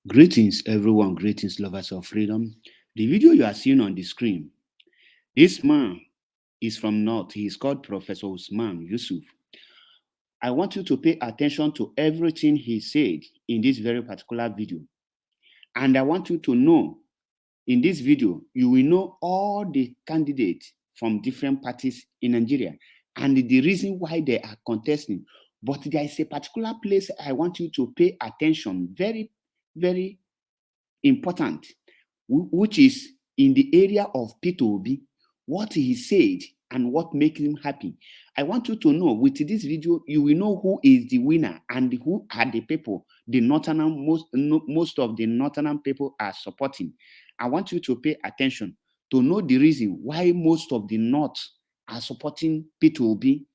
Greetings, everyone. Greetings, lovers of freedom. The video you are seeing on the screen, this man is from North. He is called Professor Usman Yusuf. I want you to pay attention to everything he said in this very particular video. And I want you to know in this video, you will know all the candidates from different parties in Nigeria and the reason why they are contesting. But there is a particular place I want you to pay attention, very, very important, which is in the area of Peter Obi, what he said and what makes him happy. I want you to know with this video, you will know who is the winner and who are the people the northern most of the northern people are supporting. I want you to pay attention to know the reason why most of the North are supporting Peter Obi,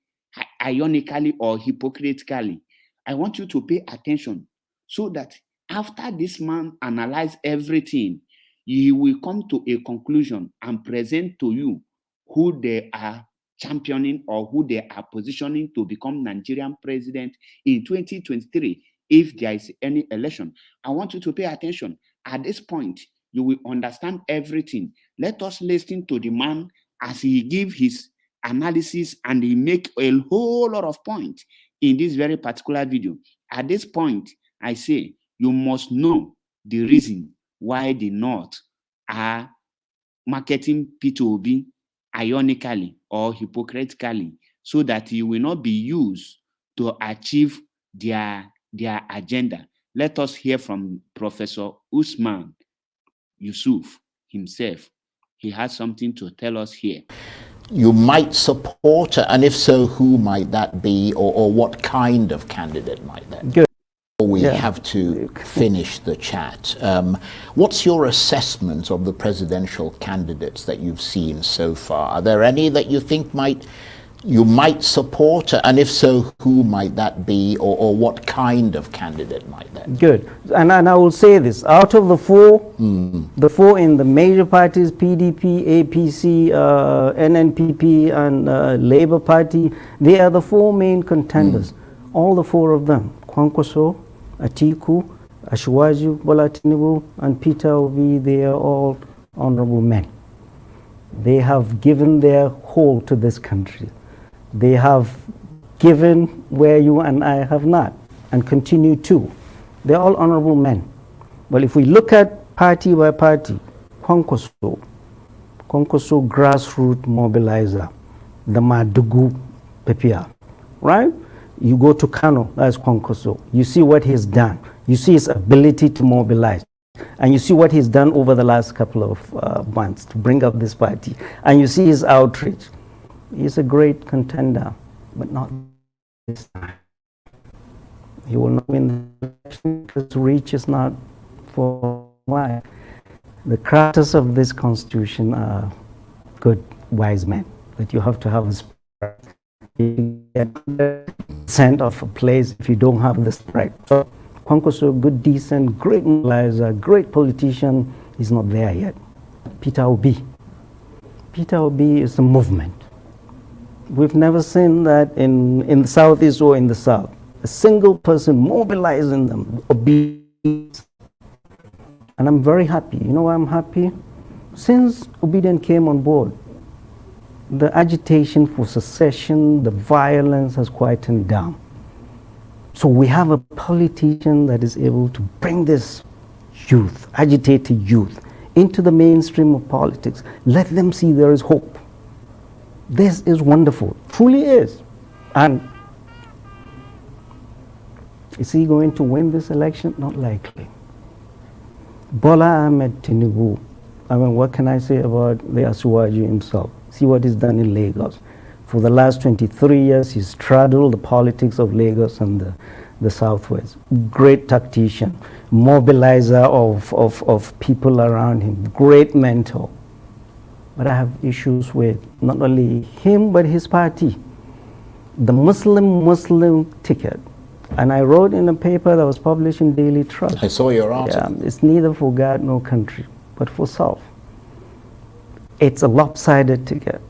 ironically or hypocritically. I want you to pay attention so that after this man analyze everything, he will come to a conclusion and present to you who they are championing or who they are positioning to become Nigerian president in 2023 if there is any election. I want you to pay attention. At this point, you will understand everything. Let us listen to the man as he give his analysis and he make a whole lot of points in this very particular video. At this point, I say you must know the reason why the North are marketing P2B ironically or hypocritically so that you will not be used to achieve their agenda. Let us hear from Professor Usman Yusuf himself. He has something to tell us here. You might support, and if so, who might that be, or what kind of candidate might that be? Good. We have to finish the chat. What's your assessment of the presidential candidates that you've seen so far? Are there any that you think you might support, and if so, who might that be, or what kind of candidate might that be? Good. And I will say this, out of the four in the major parties, PDP, APC, NNPP, and Labour Party, they are the four main contenders. All the four of them, Kwankwaso, Atiku, Ashwaju, Bola Tinubu, and Peter Obi, they are all honorable men. They have given their whole to this country. They have given where you and I have not, and continue to. They're all honorable men. Well, if we look at party by party, Kwankwaso grassroots mobilizer, the Madugu Pepia, right? You go to Kano, that's Kwankwaso. You see what he's done. You see his ability to mobilize. And you see what he's done over the last couple of months to bring up this party. And you see his outreach. He's a great contender, but not this time. He will not win the election because reach is not for why. The crafters of this constitution are good, wise men, but you have to have a spirit. You get 100% of a place if you don't have the spirit. So Kwankwaso, good, decent, great mobilizer, great politician, is not there yet. Peter Obi is a movement. We've never seen that in the Southeast or in the South. A single person mobilizing them, Obi. And I'm very happy. You know why I'm happy? Since Obedient came on board, the agitation for secession, the violence has quietened down. So we have a politician that is able to bring this youth, agitated youth, into the mainstream of politics. Let them see there is hope. This is wonderful, truly is. And is he going to win this election? Not likely. Bola Ahmed Tinubu, I mean, what can I say about the Asiwaju himself? See what he's done in Lagos. For the last 23 years, he's straddled the politics of Lagos and the Southwest. Great tactician, mobilizer of people around him, great mentor. But I have issues with not only him, but his party. The Muslim ticket. And I wrote in a paper that was published in Daily Trust. I saw your article. Yeah, it's neither for God nor country, but for self. It's a lopsided ticket.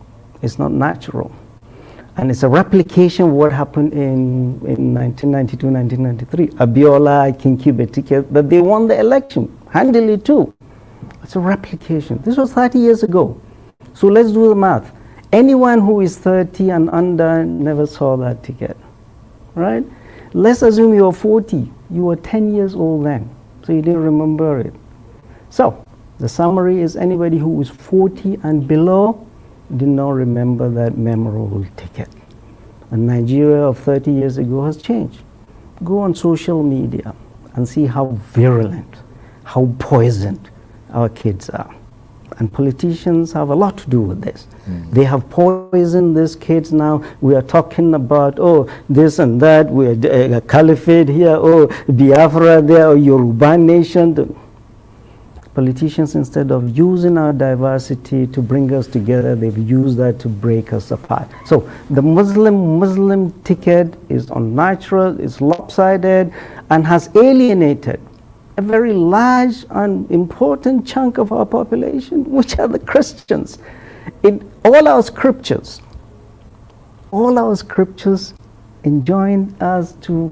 It's not natural. And it's a replication of what happened in 1992, 1993. Abiola, King Cube ticket, but they won the election handily too. It's a replication. This was 30 years ago. So let's do the math. Anyone who is 30 and under never saw that ticket, right? Let's assume you're 40. You were 10 years old then, so you didn't remember it. So the summary is anybody who is 40 and below did not remember that memorable ticket. And Nigeria of 30 years ago has changed. Go on social media and see how virulent, how poisoned our kids are. And politicians have a lot to do with this. They have poisoned these kids now. We are talking about, oh, this and that, we're a caliphate here, oh, Biafra there, or Yoruba nation. Politicians, instead of using our diversity to bring us together, they've used that to break us apart. So the Muslim ticket is unnatural, it's lopsided, and has alienated a very large and important chunk of our population, which are the Christians. In all our scriptures enjoin us to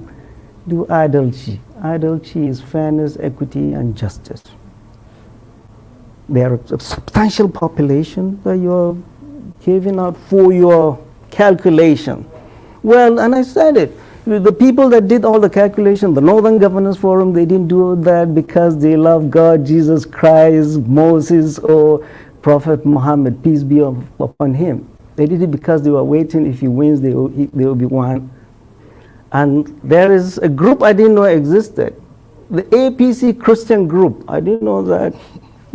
do adultery. Adultery is fairness, equity, and justice. There are a substantial population that you're giving out for your calculation. Well, and I said it, the people that did all the calculation, the Northern Governors Forum, they didn't do that because they love God, Jesus Christ, Moses, or Prophet Muhammad, peace be upon him. They did it because they were waiting, if he wins, they will be one. And there is a group I didn't know existed. The APC Christian group, I didn't know that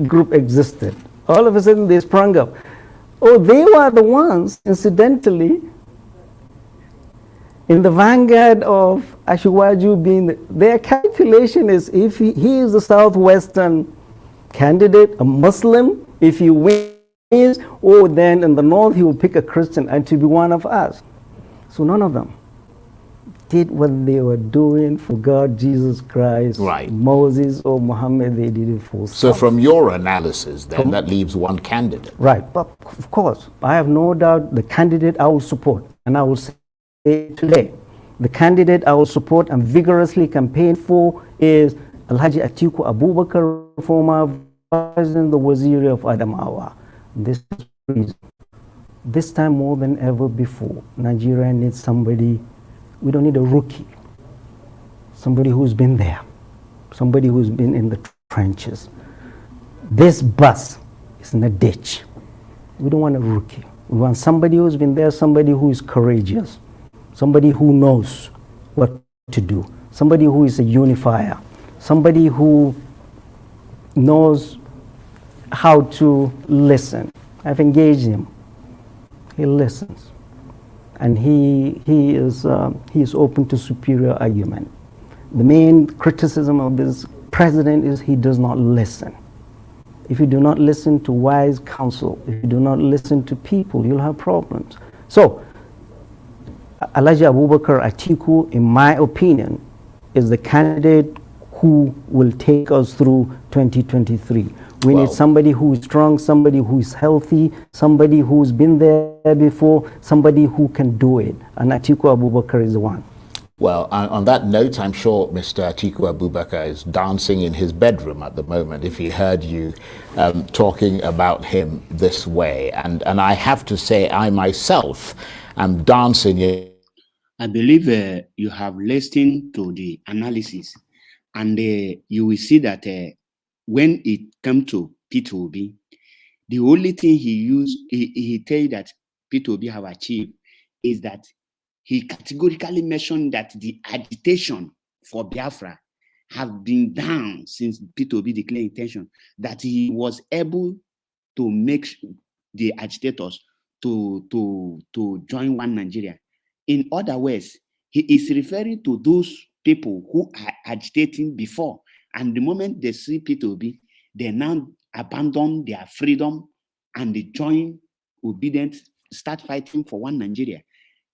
group existed. All of a sudden they sprung up. Oh, they were the ones, incidentally, in the vanguard of Ashwaju being, their calculation is if he is the Southwestern candidate, a Muslim, if he wins, oh, then in the North he will pick a Christian and to be one of us. So none of them did what they were doing for God, Jesus Christ, right. Moses, or Muhammad. They did it for So from your analysis, then, that leaves one candidate. Right, but of course, I have no doubt the candidate I will support, and I will say today, the candidate I will support and vigorously campaign for is Alhaji Atiku Abubakar, former President, the Waziri of Adamawa. This is this time more than ever before, Nigeria needs somebody. We don't need a rookie, somebody who's been there, somebody who's been in the trenches. This bus is in a ditch. We don't want a rookie. We want somebody who's been there, somebody who is courageous, somebody who knows what to do, somebody who is a unifier, somebody who knows how to listen. I've engaged him. He listens. And he is open to superior argument. The main criticism of this president is he does not listen. If you do not listen to wise counsel, if you do not listen to people, you'll have problems. So, Alhaji Abubakar Atiku, in my opinion, is the candidate who will take us through 2023. We need somebody who is strong, somebody who is healthy, somebody who's been there before, somebody who can do it. And Atiku Abubakar is the one. Well, on that note, I'm sure Mr. Atiku Abubakar is dancing in his bedroom at the moment if he heard you talking about him this way. And I have to say, I myself am dancing in. I believe you have listened to the analysis, and you will see that when it comes to P2B, the only thing he used, he tell you that P2B have achieved is that he categorically mentioned that the agitation for Biafra have been down since P2B declared intention, that he was able to make the agitators to join one Nigeria. In other words, he is referring to those people who are agitating before, and the moment they see P2B, they now abandon their freedom and they join obedient, start fighting for one Nigeria.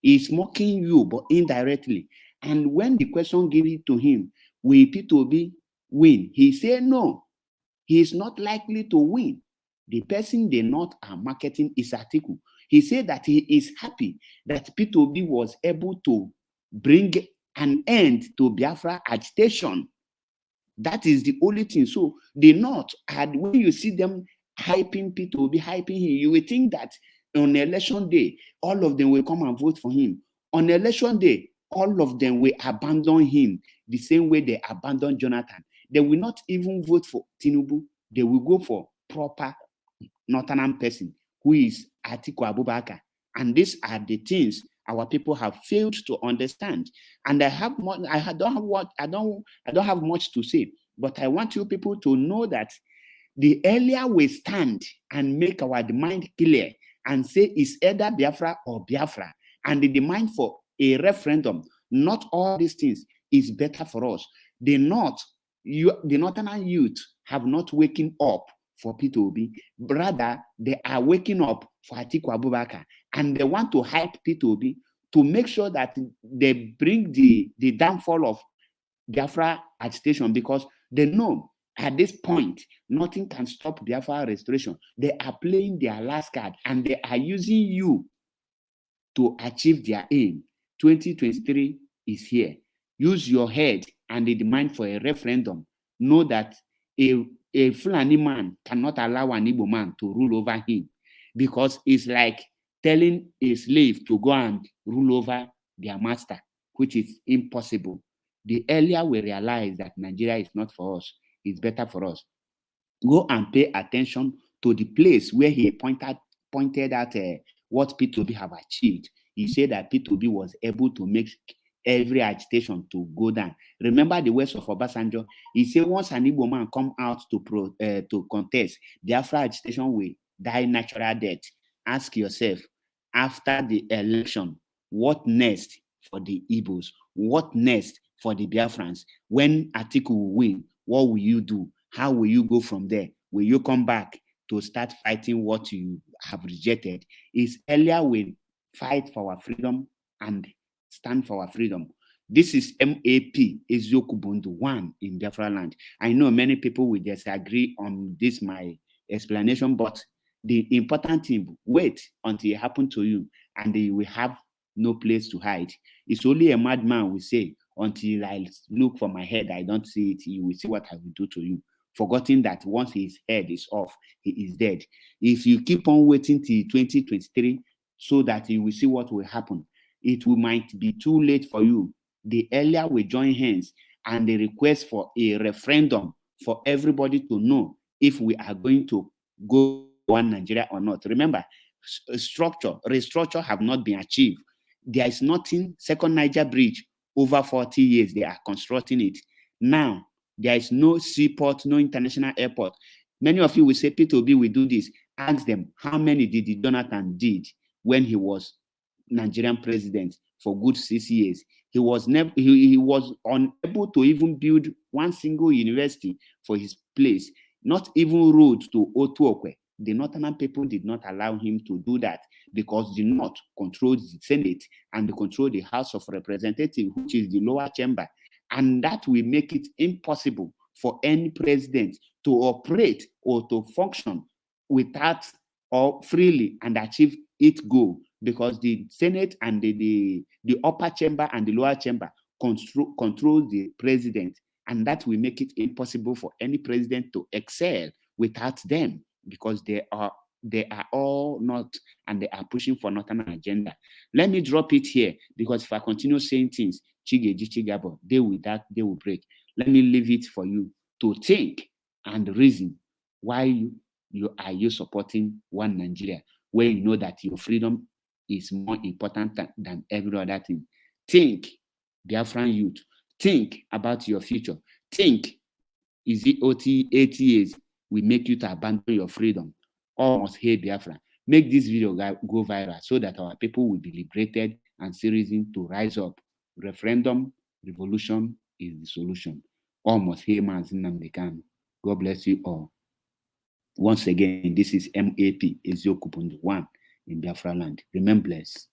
He's mocking you, but indirectly. And when the question given to him, will P2B win? He said no, he is not likely to win. The person they not are marketing is Atiku. He said that he is happy that Peter Obi was able to bring an end to Biafra agitation. That is the only thing. So the North, and when you see them hyping Peter Obi, hyping him, you will think that on election day, all of them will come and vote for him. On election day, all of them will abandon him the same way they abandoned Jonathan. They will not even vote for Tinubu. They will go for proper Northern person who is Atiku Abubakar. And these are the things our people have failed to understand. And I don't have much to say, but I want you people to know that the earlier we stand and make our mind clear and say it's either Biafra or Biafra, and the demand for a referendum, not all these things is better for us. The Northern youth have not waken up for Peter Obi. Rather, they are waking up for Atiku Abubakar, and they want to hype Peter Obi to make sure that they bring the downfall of Biafra agitation, because they know at this point, nothing can stop Biafra restoration. They are playing their last card, and they are using you to achieve their aim. 2023 is here. Use your head and the demand for a referendum. Know that a Fulani man cannot allow an Igbo man to rule over him, because it's like telling a slave to go and rule over their master, which is impossible. The earlier we realize that Nigeria is not for us, it's better for us. Go and pay attention to the place where he pointed at what Peter Obi have achieved. He said that Peter Obi was able to make every agitation to go down. Remember the words of Obasanjo? He said once an Igbo man come out to contest, Biafra agitation will die natural death. Ask yourself, after the election, what next for the Igbos? What next for the Biafrans? When Atiku will win, what will you do? How will you go from there? Will you come back to start fighting what you have rejected? It's earlier we fight for our freedom and stand for our freedom. This is MAP Eziokwu Bundu 1 in Biafra land. I know many people will disagree on this, my explanation, but the important thing, wait until it happens to you, and you will have no place to hide. It's only a madman will say, until I look for my head, I don't see it, you will see what I will do to you. Forgetting that once his head is off, he is dead. If you keep on waiting till 2023 so that you will see what will happen, it might be too late for you. The earlier we join hands and the request for a referendum for everybody to know if we are going to go one Nigeria or not. Remember, restructure have not been achieved. There is nothing. Second Niger Bridge, over 40 years they are constructing it. Now, there is no seaport, no international airport. Many of you will say, Peter Obi will do this. Ask them, how many did Jonathan did when he was Nigerian president for good 6 years? He was unable to even build one single university for his place, not even road to Otuokwe. The Northern people did not allow him to do that because the North controls the Senate and they control the House of Representatives, which is the lower chamber. And that will make it impossible for any president to operate or to function without or freely and achieve its goal, because the Senate and the upper chamber and the lower chamber control the president, and that will make it impossible for any president to excel without them, because they are all not, and they are pushing for Northern agenda. Let me drop it here, because if I continue saying things, Chigeji Chigabo, they will break. Let me leave it for you to think and reason why you supporting one Nigeria, where you know that your freedom is more important than every other thing. Think, Biafran youth. Think about your future. Think, is it 8 years will make you to abandon your freedom? Or must hate Biafra? Make this video go viral so that our people will be liberated and see reason to rise up. Referendum, revolution is the solution. Almost hate Nnamdi Kanu. God bless you all. Once again, this is MAP Eziokwu Bundu 1 in Biafra land. Remain blessed.